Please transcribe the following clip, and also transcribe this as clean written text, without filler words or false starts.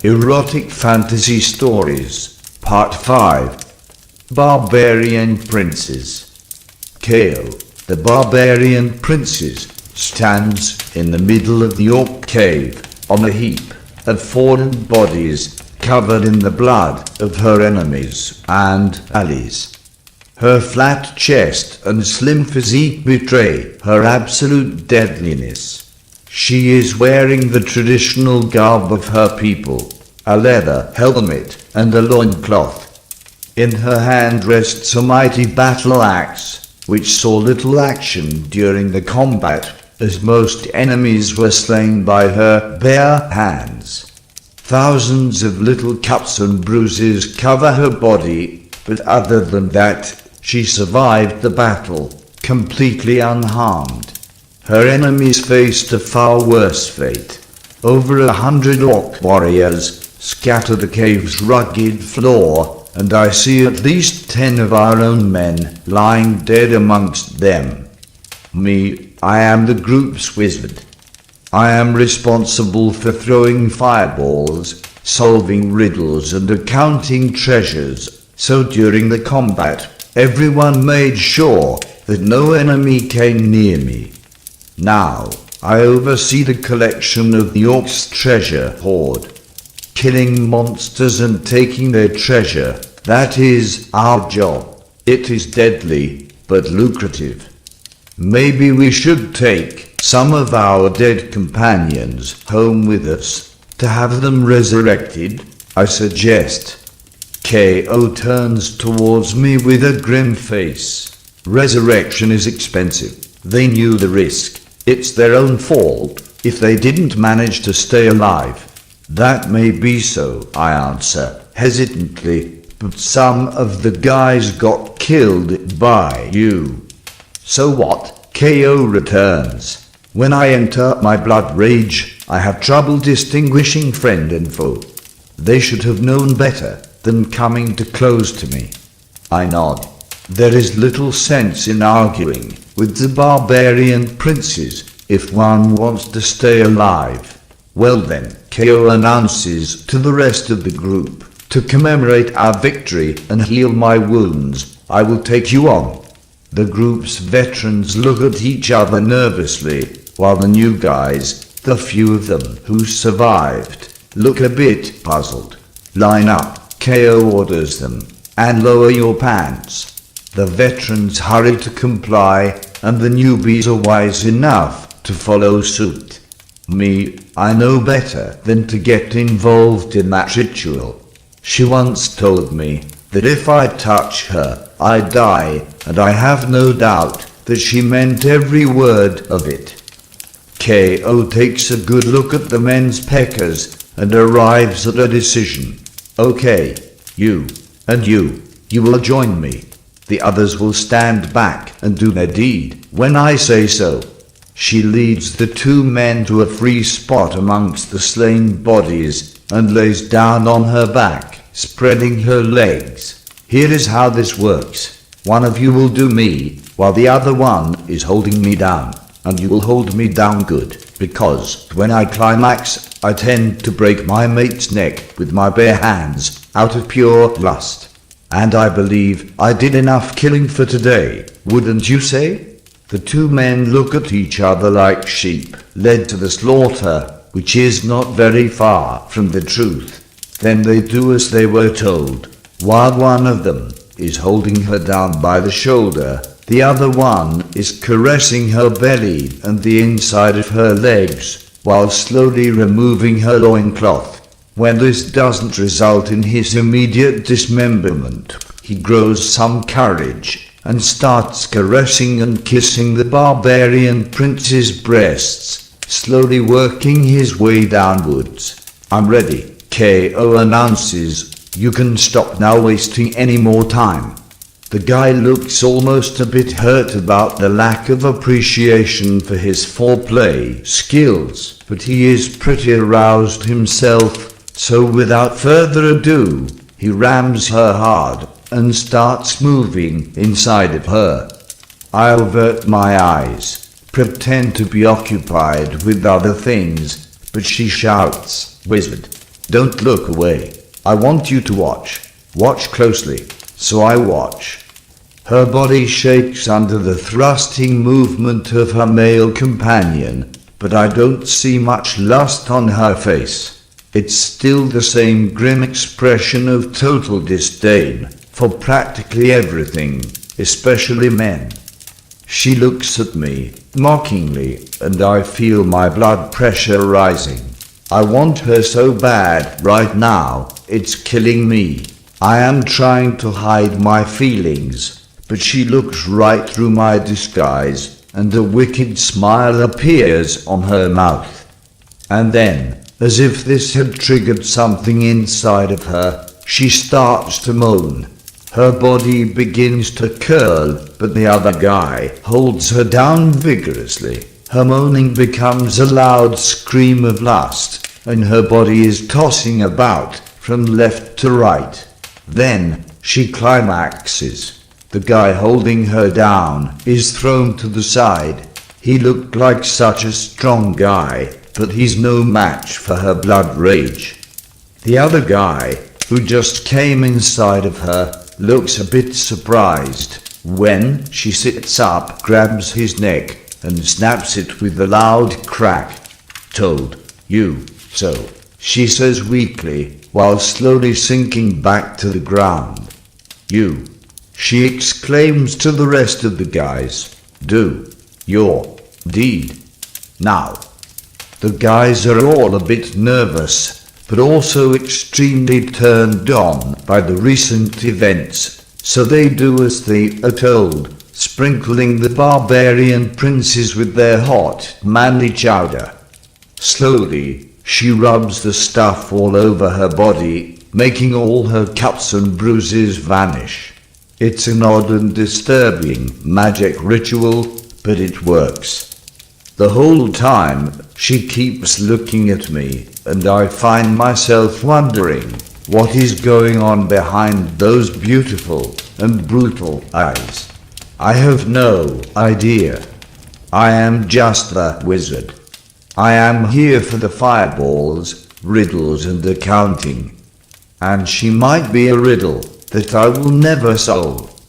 Erotic Fantasy Stories, Part 5. Barbarian Princess. KO. The Barbarian Princess stands in the middle of the orc cave, on a heap of fallen bodies covered in the blood of her enemies and allies. Her flat chest and slim physique betray her absolute deadliness. She is wearing the traditional garb of her people, a leather helmet and a loincloth. In her hand rests a mighty battle axe, which saw little action during the combat, as most enemies were slain by her bare hands. Thousands of little cuts and bruises cover her body, but other than that, she survived the battle, completely unharmed. Her enemies faced a far worse fate. Over 100 orc warriors scatter the cave's rugged floor, and I see at least 10 of our own men lying dead amongst them. I am the group's wizard. I am responsible for throwing fireballs, solving riddles and accounting treasures, so during the combat, everyone made sure that no enemy came near me. Now, I oversee the collection of the orcs' treasure hoard. Killing monsters and taking their treasure, that is our job. It is deadly, but lucrative. Maybe we should take some of our dead companions home with us, to have them resurrected, I suggest. KO turns towards me with a grim face. Resurrection is expensive. They knew the risk. It's their own fault if they didn't manage to stay alive. That may be so, I answer hesitantly, but some of the guys got killed by you. So what? KO returns. When I enter my blood rage, I have trouble distinguishing friend and foe. They should have known better than coming too close to me. I nod. There is little sense in arguing with the barbarian princes if one wants to stay alive. Well then, KO announces to the rest of the group, to commemorate our victory and heal my wounds, I will take you on. The group's veterans look at each other nervously, while the new guys, the few of them who survived, look a bit puzzled. Line up, KO orders them, and lower your pants. The veterans hurry to comply, and the newbies are wise enough to follow suit. I know better than to get involved in that ritual. She once told me that if I touch her, I die, and I have no doubt that she meant every word of it. KO takes a good look at the men's peckers and arrives at a decision. Okay, you will join me. The others will stand back and do their deed when I say so. She leads the two men to a free spot amongst the slain bodies and lays down on her back, spreading her legs. Here is how this works. One of you will do me, while the other one is holding me down, and you will hold me down good, because when I climax, I tend to break my mate's neck with my bare hands, out of pure lust. And I believe I did enough killing for today, wouldn't you say? The two men look at each other like sheep, led to the slaughter, which is not very far from the truth. Then they do as they were told. While one of them is holding her down by the shoulder, the other one is caressing her belly and the inside of her legs, while slowly removing her loincloth. When this doesn't result in his immediate dismemberment, he grows some courage and starts caressing and kissing the barbarian prince's breasts, slowly working his way downwards. I'm ready, KO announces. You can stop now wasting any more time. The guy looks almost a bit hurt about the lack of appreciation for his foreplay skills, but he is pretty aroused himself, so without further ado, he rams her hard and starts moving inside of her. I avert my eyes, pretend to be occupied with other things, but she shouts, "Wizard, Don't look away. I want you to watch. Watch closely. So I watch. Her body shakes under the thrusting movement of her male companion, but I don't see much lust on her face. It's still the same grim expression of total disdain for practically everything, especially men. She looks at me, mockingly, and I feel my blood pressure rising. I want her so bad right now, it's killing me. I am trying to hide my feelings, but she looks right through my disguise, and a wicked smile appears on her mouth. And then, as if this had triggered something inside of her, she starts to moan. Her body begins to curl, but the other guy holds her down vigorously. Her moaning becomes a loud scream of lust, and her body is tossing about from left to right. Then she climaxes. The guy holding her down is thrown to the side. He looked like such a strong guy, but he's no match for her blood rage. The other guy, who just came inside of her, looks a bit surprised when she sits up, grabs his neck, and snaps it with a loud crack. Told you so, she says weakly, while slowly sinking back to the ground. You, she exclaims to the rest of the guys, do your deed now. The guys are all a bit nervous, but also extremely turned on by the recent events, so they do as they are told, sprinkling the barbarian princes with their hot, manly chowder. Slowly, she rubs the stuff all over her body, making all her cuts and bruises vanish. It's an odd and disturbing magic ritual, but it works. The whole time, she keeps looking at me, and I find myself wondering what is going on behind those beautiful and brutal eyes. I have no idea. I am just the wizard. I am here for the fireballs, riddles, and accounting. And she might be a riddle that I will never solve.